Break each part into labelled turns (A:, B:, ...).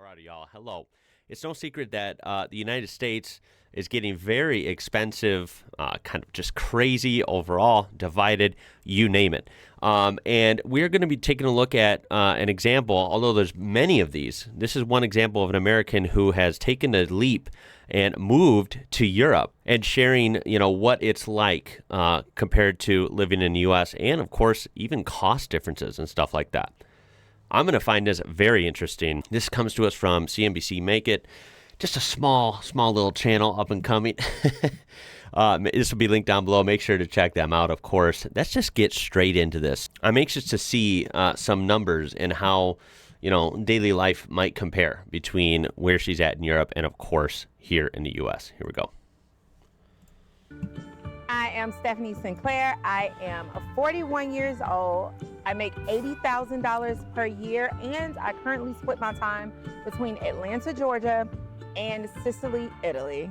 A: Alrighty, y'all. Hello. It's no secret that the United States is getting very expensive, kind of just crazy overall, divided, you name it. And we're going to be taking a look at an example, although there's many of these. This is one example of an American who has taken a leap and moved to Europe and sharing, what it's like compared to living in the U.S. and, of course, even cost differences and stuff like that. I'm going to find this very interesting. This comes to us from CNBC Make It. Just a small little channel up and coming. This will be linked down below. Make sure to check them out, of course. Let's just get straight into this. I'm anxious to see some numbers and how, daily life might compare between where she's at in Europe and, of course, here in the U.S. Here we go.
B: I am Stephanie Sinclair. I am 41 years old. I make $80,000 per year, and I currently split my time between Atlanta, Georgia, and Sicily, Italy.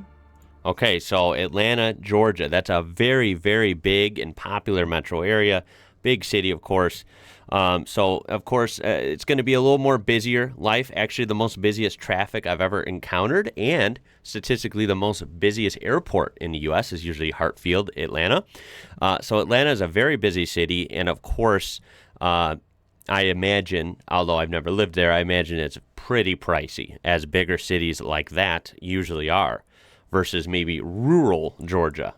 A: Okay, so Atlanta, Georgia. That's a very, very big and popular metro area. Big city, of course. So, of course, it's going to be a little more busier life. Actually, the most busiest traffic I've ever encountered, and statistically the most busiest airport in the U.S. is usually Hartfield, Atlanta. So Atlanta is a very busy city, and of course, I imagine, although I've never lived there, I imagine it's pretty pricey, as bigger cities like that usually are, versus maybe rural Georgia,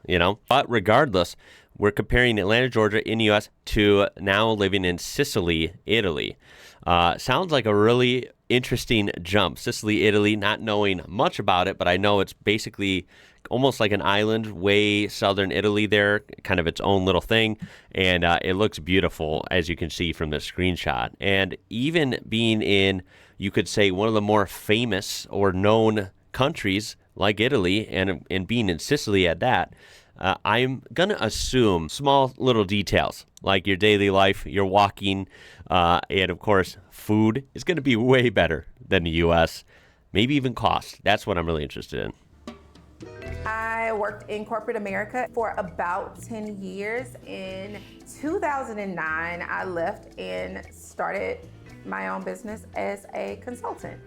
A: But regardless, we're comparing Atlanta, Georgia in the U.S. to now living in Sicily, Italy. Sounds like a really interesting jump. Sicily, Italy, not knowing much about it, but I know it's basically almost like an island, way southern Italy there, kind of its own little thing. And it looks beautiful, as you can see from this screenshot. And even being in, you could say, one of the more famous or known countries like Italy, and being in Sicily at that, I'm going to assume small little details like your daily life, your walking, and of course, food is going to be way better than the U.S., maybe even cost. That's what I'm really interested in.
B: I worked in corporate America for about 10 years. In 2009, I left and started my own business as a consultant.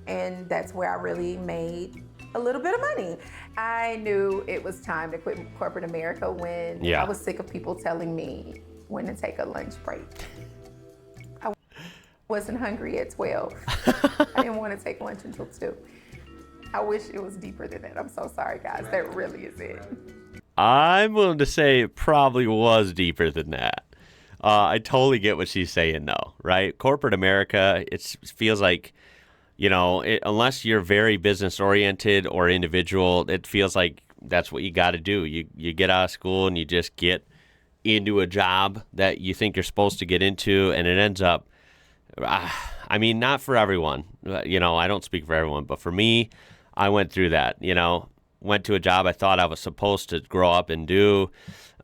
B: And that's where I really made a little bit of money. I knew it was time to quit corporate America when I was sick of people telling me when to take a lunch break. I wasn't hungry at 12. I didn't want to take lunch until 2. I wish it was deeper than that. I'm so sorry, guys. That really is it.
A: I'm willing to say it probably was deeper than that. I totally get what she's saying, though, right? Corporate America, it feels like, unless you're very business oriented or individual, it feels like that's what you got to do. You get out of school and you just get into a job that you think you're supposed to get into, and it ends up, not for everyone. I don't speak for everyone, but for me, I went through that. Went to a job I thought I was supposed to grow up and do,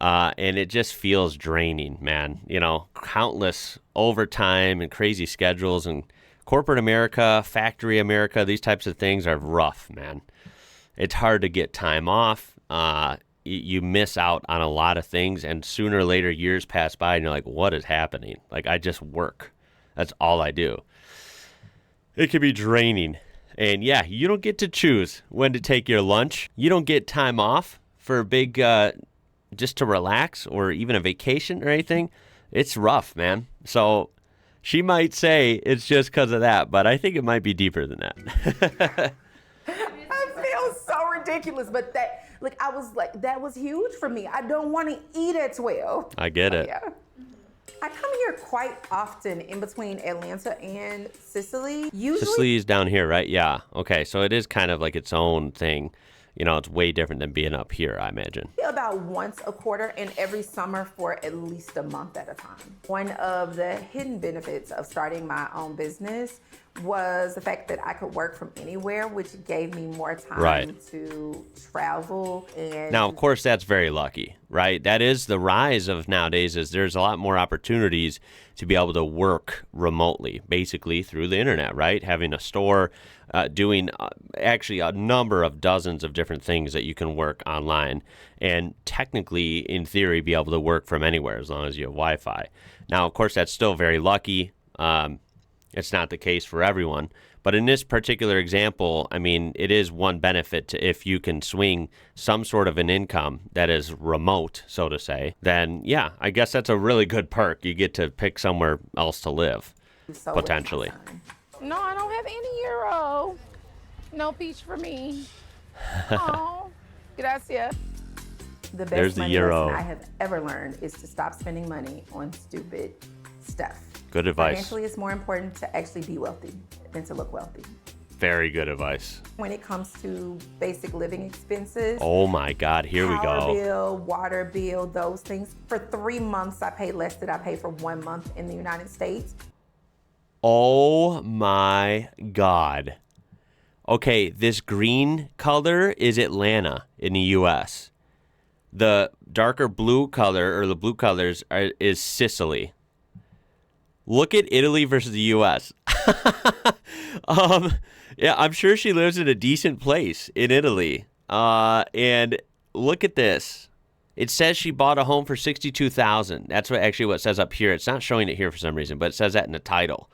A: and it just feels draining, man. Countless overtime and crazy schedules, and corporate America, factory America, these types of things are rough, man. It's hard to get time off. You miss out on a lot of things, and sooner or later, years pass by, and you're like, what is happening? Like, I just work. That's all I do. It can be draining. And yeah, you don't get to choose when to take your lunch. You don't get time off for a big, just to relax or even a vacation or anything. It's rough, man. So she might say it's just because of that, but I think it might be deeper than that.
B: I feel so ridiculous, but that was huge for me. I don't want to eat at 12.
A: I get it.
B: Yeah. I come here quite often in between Atlanta and Sicily.
A: Sicily is down here, right? Yeah. Okay, so it is kind of like its own thing. It's way different than being up here, I imagine.
B: About once a quarter, and every summer for at least a month at a time. One of the hidden benefits of starting my own business was the fact that I could work from anywhere, which gave me more time to travel. And
A: now, of course, that's very lucky, right? That is the rise of nowadays, is there's a lot more opportunities to be able to work remotely, basically through the internet, right? Having a store, doing actually a number of dozens of different things that you can work online, and technically, in theory, be able to work from anywhere as long as you have Wi-Fi. Now, of course, that's still very lucky. It's not the case for everyone, But in this particular example, I mean, it is one benefit to if you can swing some sort of an income that is remote, so to say, then yeah, I guess that's a really good perk. You get to pick somewhere else to live,
B: So with my
A: potentially.
B: son. No, I don't have any euro. No peach for me. Oh, gracias. The
A: There's
B: best
A: the
B: money
A: euro.
B: lesson I have ever learned is to stop spending money on stupid stuff.
A: Good advice.
B: Financially, it's more important to actually be wealthy than to look wealthy.
A: Very good advice.
B: When it comes to basic living expenses,
A: Oh my God, here we
B: power
A: go.
B: bill, water bill, those things. For 3 months, I paid less than I paid for 1 month in the United States.
A: Oh my God. Okay, this green color is Atlanta in the U.S. The darker blue color, or the blue colors, is Sicily. Look at Italy versus the U.S. Yeah, I'm sure she lives in a decent place in Italy. And look at this. It says she bought a home for $62,000. That's what it says up here. It's not showing it here for some reason, but it says that in the title.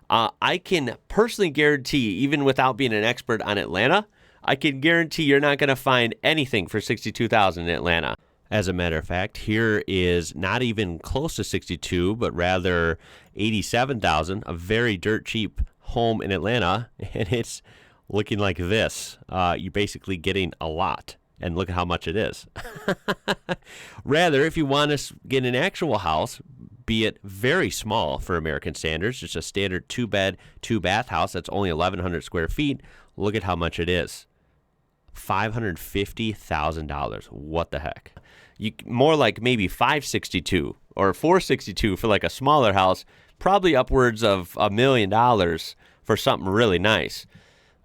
A: I can personally guarantee, even without being an expert on Atlanta, I can guarantee you're not going to find anything for $62,000 in Atlanta. As a matter of fact, here is not even close to 62, but rather 87,000, a very dirt cheap home in Atlanta, and it's looking like this. You're basically getting a lot, and look at how much it is. Rather, if you want to get an actual house, be it very small for American standards, just a standard 2-bed, 2-bath house that's only 1,100 square feet, look at how much it is. $550,000. What the heck? More like maybe $562 or $462 for like a smaller house, probably upwards of $1 million for something really nice.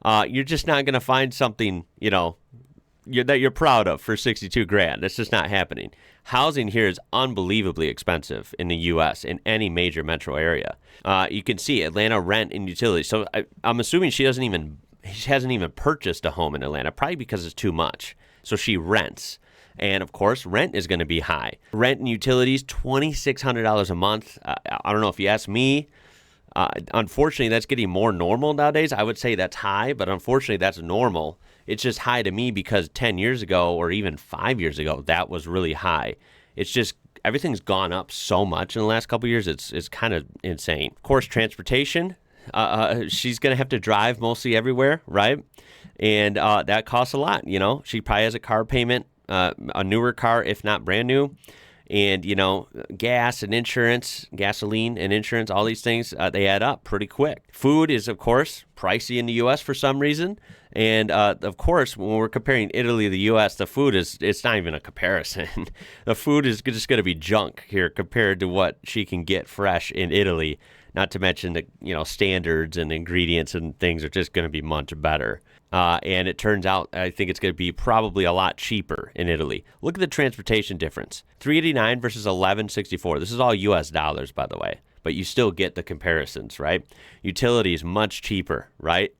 A: You're just not going to find something, that you're proud of for 62 grand. That's just not happening. Housing here is unbelievably expensive in the U.S. in any major metro area. You can see Atlanta rent and utilities. So I'm assuming she hasn't even purchased a home in Atlanta, probably because it's too much. So she rents. And of course, rent is going to be high. Rent and utilities, $2,600 a month. I don't know if you ask me. Unfortunately, that's getting more normal nowadays. I would say that's high, but unfortunately, that's normal. It's just high to me because 10 years ago or even 5 years ago, that was really high. It's just everything's gone up so much in the last couple of years. It's kind of insane. Of course, transportation. She's going to have to drive mostly everywhere, right? And that costs a lot, She probably has a car payment, a newer car, if not brand new. And, gas and insurance, gasoline and insurance, all these things, they add up pretty quick. Food is, of course, pricey in the U.S. for some reason. And, of course, when we're comparing Italy to the U.S., the food it's not even a comparison. The food is just going to be junk here compared to what she can get fresh in Italy. Not to mention that, standards and ingredients and things are just going to be much better. And it turns out, I think it's going to be probably a lot cheaper in Italy. Look at the transportation difference. $389 versus $1,164. This is all U.S. dollars, by the way. But you still get the comparisons, right? Utilities, much cheaper, right?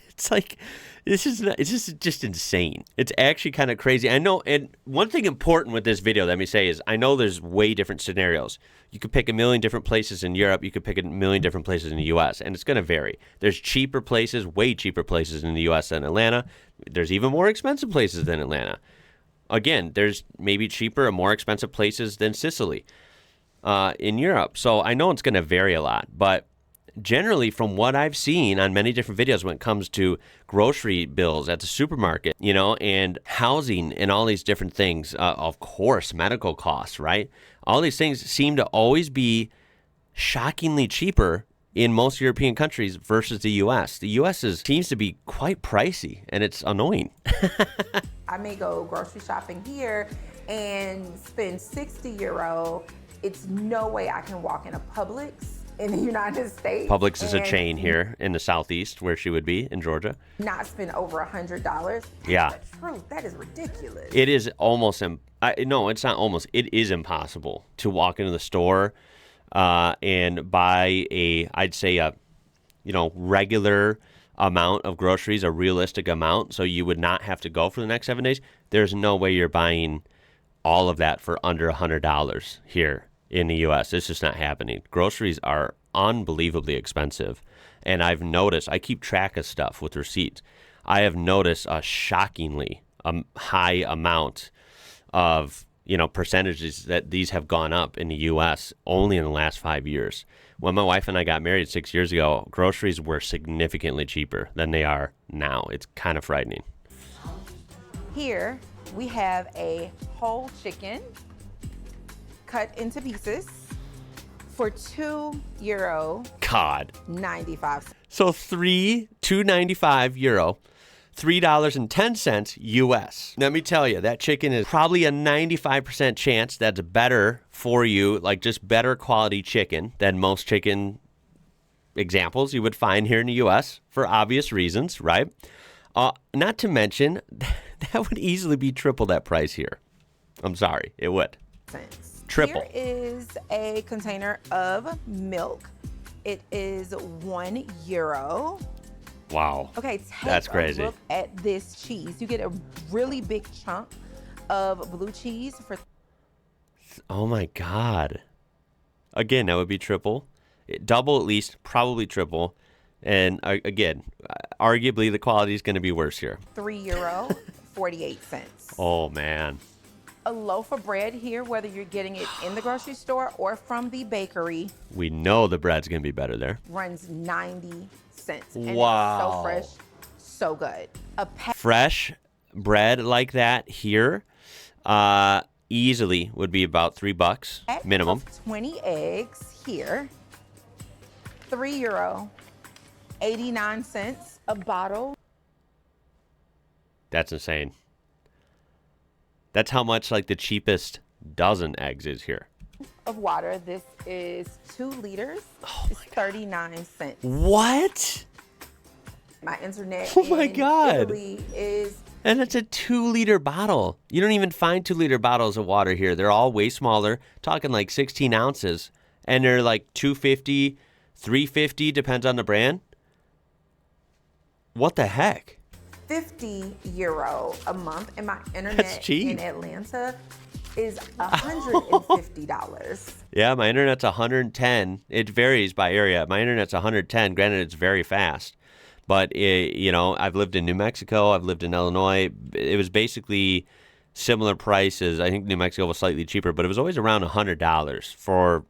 A: It's like, it's just insane. It's actually kind of crazy. I know, and one thing important with this video, let me say, is I know there's way different scenarios. You could pick a million different places in Europe. You could pick a million different places in the U.S., and it's going to vary. There's cheaper places, way cheaper places in the U.S. than Atlanta. There's even more expensive places than Atlanta. Again, there's maybe cheaper and more expensive places than Sicily in Europe. So I know it's going to vary a lot, but generally, from what I've seen on many different videos when it comes to grocery bills at the supermarket, and housing and all these different things, of course, medical costs, right? All these things seem to always be shockingly cheaper in most European countries versus the U.S. The U.S. seems to be quite pricey, and it's annoying.
B: I may go grocery shopping here and spend 60 euro. It's no way I can walk in a Publix in the United States.
A: Publix is a chain here in the southeast where she would be in Georgia.
B: Not spend over $100.
A: Yeah.
B: That's the truth. That is ridiculous.
A: It is almost, no, it's not almost, it is impossible to walk into the store and buy I'd say a regular amount of groceries, a realistic amount, so you would not have to go for the next 7 days. There's no way you're buying all of that for under $100 here in the U.S. It's just not happening. Groceries are unbelievably expensive. And I've noticed, I keep track of stuff with receipts. I have noticed a shockingly high amount of, percentages that these have gone up in the U.S. only in the last 5 years. When my wife and I got married 6 years ago, groceries were significantly cheaper than they are now. It's kind of frightening.
B: Here we have a whole chicken cut into pieces for €2.
A: God.
B: 95.
A: So €2.95, $3.10 US. Let me tell you, that chicken is probably a 95% chance that's better for you, like just better quality chicken than most chicken examples you would find here in the US for obvious reasons, right? Not to mention, that would easily be triple that price here. I'm sorry, it would. Triple.
B: Here is a container of milk. It is €1.
A: Wow.
B: Okay,
A: That's crazy.
B: A look at this cheese. You get a really big chunk of blue cheese for.
A: Oh my God. Again, that would be triple. Double at least, probably triple. And again, arguably the quality is going to be worse here.
B: €3.48.
A: Oh man.
B: A loaf of bread here, whether you're getting it in the grocery store or from the bakery.
A: We know the bread's going to be better there.
B: Runs 90 cents. And
A: Wow.
B: It's so fresh, so good.
A: Fresh bread like that here easily would be about $3 minimum.
B: 20 eggs here. €3.89 a bottle.
A: That's insane. That's how much like the cheapest dozen eggs is here.
B: Of water. This is 2 liters. It's 39 cents.
A: What?
B: My internet
A: Oh my
B: in
A: God.
B: Italy is.
A: And it's a 2-liter bottle. You don't even find 2-liter bottles of water here. They're all way smaller, talking like 16 ounces. And they're like $2.50, $3.50, depends on the brand. What the heck?
B: €50 a month, and my
A: That's
B: internet
A: cheap.
B: in Atlanta is $150.
A: Yeah, my internet's 110. It varies by area. My internet's 110. Granted, it's very fast. But, I've lived in New Mexico. I've lived in Illinois. It was basically similar prices. I think New Mexico was slightly cheaper, but it was always around $100 for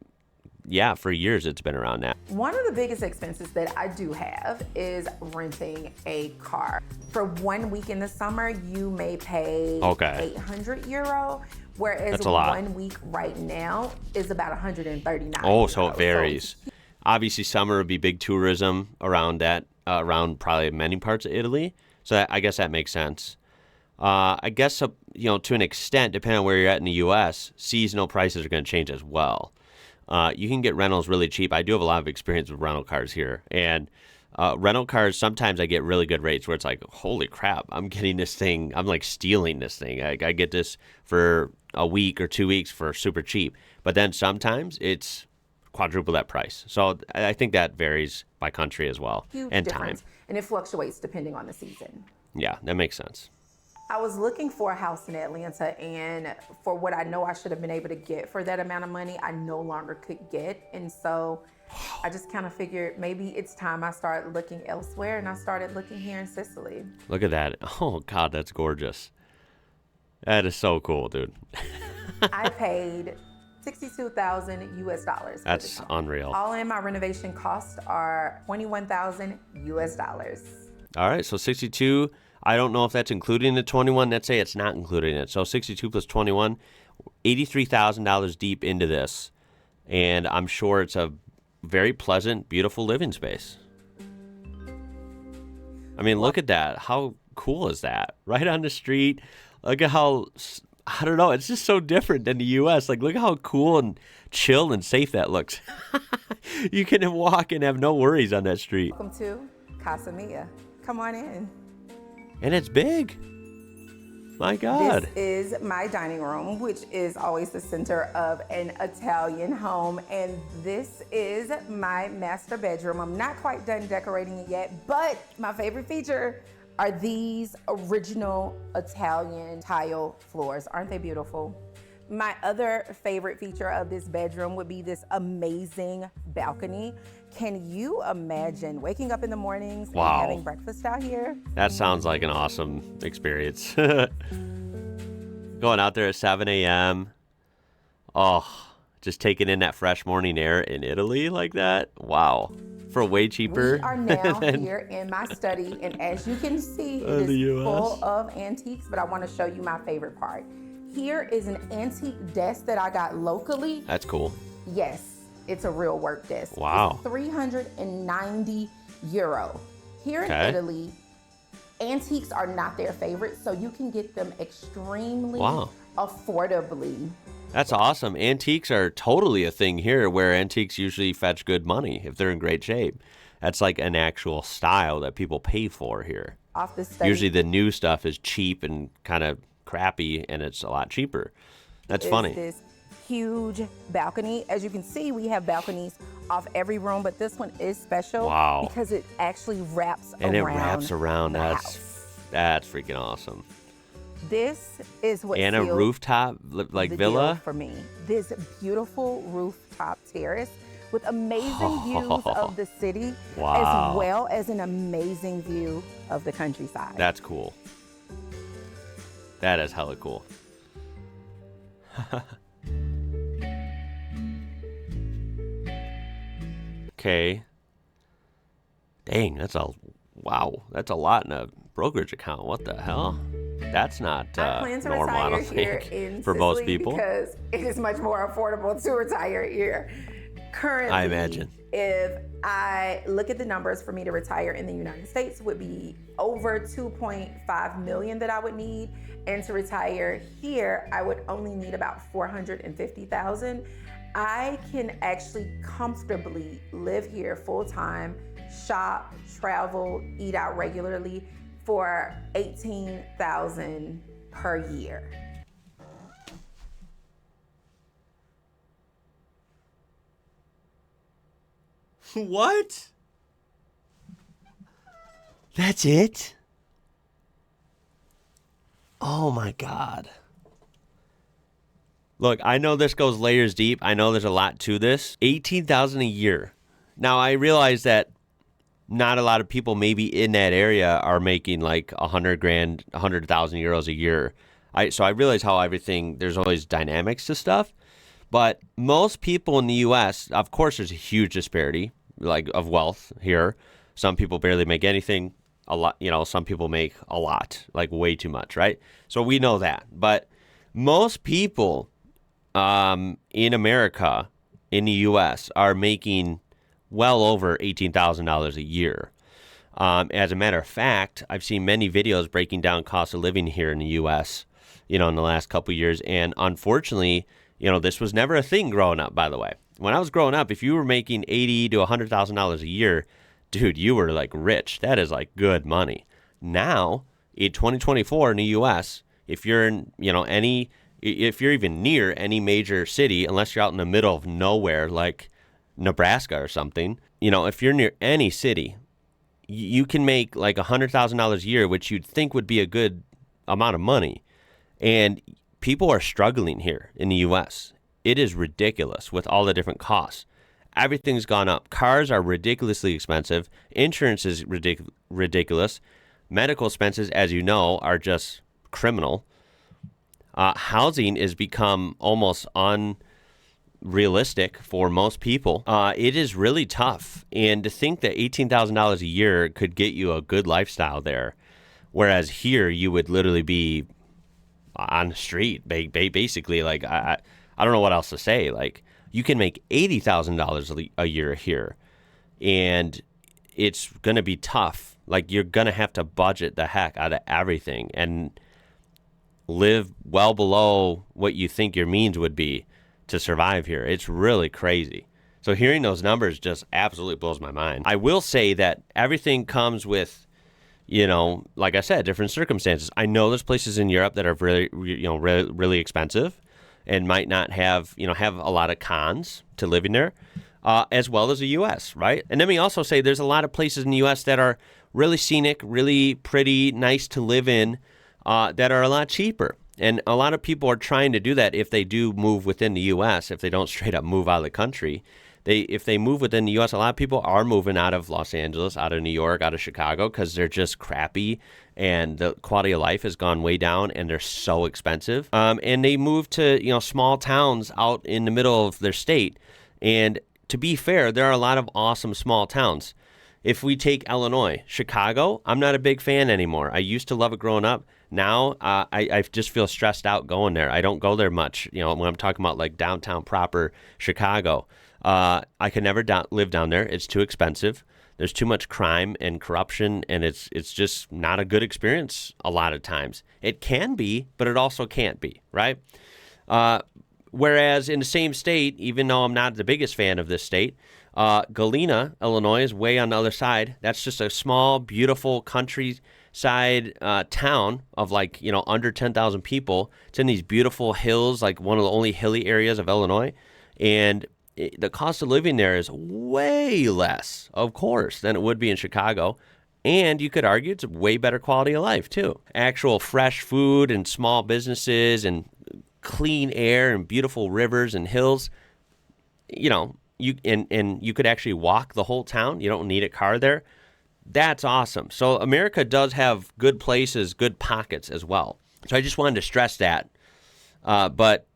A: years it's been around that.
B: One of the biggest expenses that I do have is renting a car. For 1 week in the summer, you may pay €800, whereas
A: That's a lot.
B: 1 week right now is about $139.
A: Oh, so it varies. Obviously, summer would be big tourism around that, around probably many parts of Italy. So I guess that makes sense. I guess, to an extent, depending on where you're at in the U.S., seasonal prices are going to change as well. You can get rentals really cheap. I do have a lot of experience with rental cars here. And rental cars, sometimes I get really good rates where it's like, holy crap, I'm getting this thing. I'm like stealing this thing. I get this for a week or 2 weeks for super cheap. But then sometimes it's quadruple that price. So I think that varies by country as well.
B: Huge
A: and
B: difference.
A: time.
B: And it fluctuates depending on the season.
A: Yeah, that makes sense.
B: I was looking for a house in Atlanta, and for what I know I should have been able to get for that amount of money, I no longer could get. And so I just kind of figured maybe it's time I start looking elsewhere, and I started looking here in Sicily.
A: Look at that. Oh, God, that's gorgeous. That is so cool, dude.
B: I paid $62,000.
A: That's unreal.
B: All in, my renovation costs are $21,000.
A: All right, so 62. I don't know if that's including the 21. Let's say it's not including it. So 62 plus 21, $83,000 deep into this. And I'm sure it's a very pleasant, beautiful living space. I mean, look at that. How cool is that? Right on the street. Look at how, I don't know, it's just so different than the U.S. Like, look at how cool and chill and safe that looks. You can walk and have no worries on that street.
B: Welcome to Casa Mia. Come on in.
A: And it's big. My God.
B: This is my dining room, which is always the center of an Italian home. And this is my master bedroom. I'm not quite done decorating it yet, but my favorite feature are these original Italian tile floors. Aren't they beautiful? My other favorite feature of this bedroom would be this amazing balcony. Can you imagine waking up in the mornings
A: Wow.
B: and having breakfast out here?
A: That sounds like an awesome experience. Going out there at 7 a.m. Oh, just taking in that fresh morning air in Italy like that. Wow. For way cheaper.
B: We are now here in my study, and as you can see, it is full of antiques, but I want to show you my favorite part. Here is an antique desk that I got locally.
A: That's cool.
B: Yes, it's a real work desk.
A: Wow.
B: It's 390 euro. Here in
A: Okay.
B: Italy, antiques are not their favorite, so you can get them extremely affordably.
A: That's awesome. Antiques are totally a thing here, where antiques usually fetch good money if they're in great shape. That's like an actual style that people pay for here.
B: Off the study.
A: Usually the new stuff is cheap and kind of crappy, and it's a lot cheaper. That's funny.
B: This huge balcony. As you can see, we have balconies off every room, but this one is special because it actually wraps around.
A: And it wraps around.
B: The
A: That's
B: house.
A: That's freaking awesome.
B: This is what
A: And a
B: sealed
A: rooftop like
B: the
A: villa
B: deal for me. This beautiful rooftop terrace with amazing views of the city, as well as an amazing view of the countryside.
A: That's cool. That is hella cool. Okay. Dang, that's a lot in a brokerage account. What the hell? That's not
B: I plan to
A: normal, I
B: retire
A: don't
B: here
A: think,
B: in
A: for
B: Sicily
A: most people.
B: because it is much more affordable to retire here. Currently,
A: I imagine.
B: If I look at the numbers for me to retire in the United States, would be over 2.5 million that I would need, and to retire here, I would only need about 450,000. I can actually comfortably live here full time, shop, travel, eat out regularly for 18,000 per year.
A: What? That's it? Oh my God. Look, I know this goes layers deep. I know there's a lot to this. 18,000 a year. Now, I realize that not a lot of people maybe in that area are making like 100 grand, 100,000 euros a year. So I realize how there's always dynamics to stuff. But most people in the U.S., of course, there's a huge disparity like of wealth here. Some people barely make anything. A lot, some people make a lot, like way too much, right? So we know that. But most people in America, in the U.S., are making well over $18,000 a year. As a matter of fact, I've seen many videos breaking down cost of living here in the U.S., in the last couple of years. And unfortunately, this was never a thing growing up, by the way. When I was growing up, if you were making $80,000 to $100,000 a year, dude, you were like rich. That is like good money. Now, in 2024 in the U.S., if you're in, if you're even near any major city, unless you're out in the middle of nowhere like Nebraska or something, if you're near any city, you can make like $100,000 a year, which you'd think would be a good amount of money. And people are struggling here in the U.S. It is ridiculous with all the different costs. Everything's gone up. Cars are ridiculously expensive. Insurance is ridiculous. Medical expenses, as you know, are just criminal. Housing has become almost unrealistic for most people. It is really tough. And to think that $18,000 a year could get you a good lifestyle there, whereas here you would literally be on the street, basically. Like, I don't know what else to say. Like, you can make $80,000 a year here, and it's going to be tough. Like, you're going to have to budget the heck out of everything and live well below what you think your means would be to survive here. It's really crazy. So hearing those numbers just absolutely blows my mind. I will say that everything comes with, like I said, different circumstances. I know there's places in Europe that are really, really expensive and might not have, have a lot of cons to living there, as well as the U.S., right? And let me also say there's a lot of places in the U.S. that are really scenic, really pretty, nice to live in, that are a lot cheaper. And a lot of people are trying to do that if they do move within the U.S., if they don't straight up move out of the country. If they move within the U.S., a lot of people are moving out of Los Angeles, out of New York, out of Chicago, because they're just crappy and the quality of life has gone way down and they're so expensive. And they move to, small towns out in the middle of their state. And to be fair, there are a lot of awesome small towns. If we take Illinois, Chicago, I'm not a big fan anymore. I used to love it growing up. Now, I just feel stressed out going there. I don't go there much, when I'm talking about like downtown proper Chicago. I could never live down there. It's too expensive. There's too much crime and corruption, and it's just not a good experience a lot of times. It can be, but it also can't be, right? Whereas in the same state, even though I'm not the biggest fan of this state, Galena, Illinois is way on the other side. That's just a small, beautiful countryside town of under 10,000 people. It's in these beautiful hills, like one of the only hilly areas of Illinois. And the cost of living there is way less, of course, than it would be in Chicago. And you could argue it's a way better quality of life, too. Actual fresh food and small businesses and clean air and beautiful rivers and hills. You could actually walk the whole town. You don't need a car there. That's awesome. So America does have good places, good pockets as well. So I just wanted to stress that. But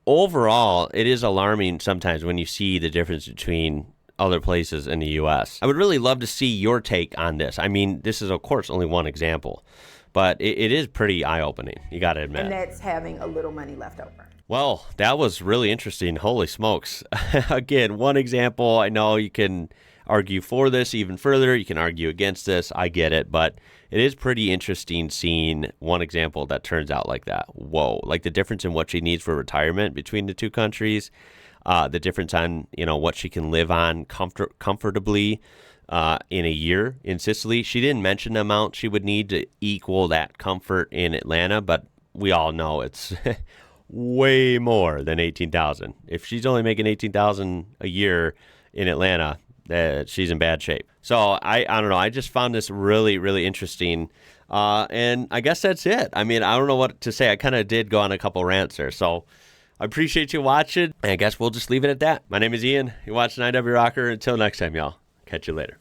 A: overall, it is alarming sometimes when you see the difference between other places in the U.S. I would really love to see your take on this. I mean, this is, of course, only one example, but it is pretty eye-opening, you got to admit.
B: And that's having a little money left over.
A: Well, that was really interesting. Holy smokes. Again, one example. I know you can argue for this even further. You can argue against this. I get it, but it is pretty interesting seeing one example that turns out like that. Whoa, like the difference in what she needs for retirement between the two countries, the difference on, what she can live on comfortably in a year in Sicily. She didn't mention the amount she would need to equal that comfort in Atlanta, but we all know it's way more than $18,000. If she's only making $18,000 a year in Atlanta, she's in bad shape. So I don't know. I just found this really, really interesting. And I guess that's it. I mean, I don't know what to say. I kind of did go on a couple rants there. So I appreciate you watching. And I guess we'll just leave it at that. My name is Ian. You're watching IWrocker. Until next time, y'all. Catch you later.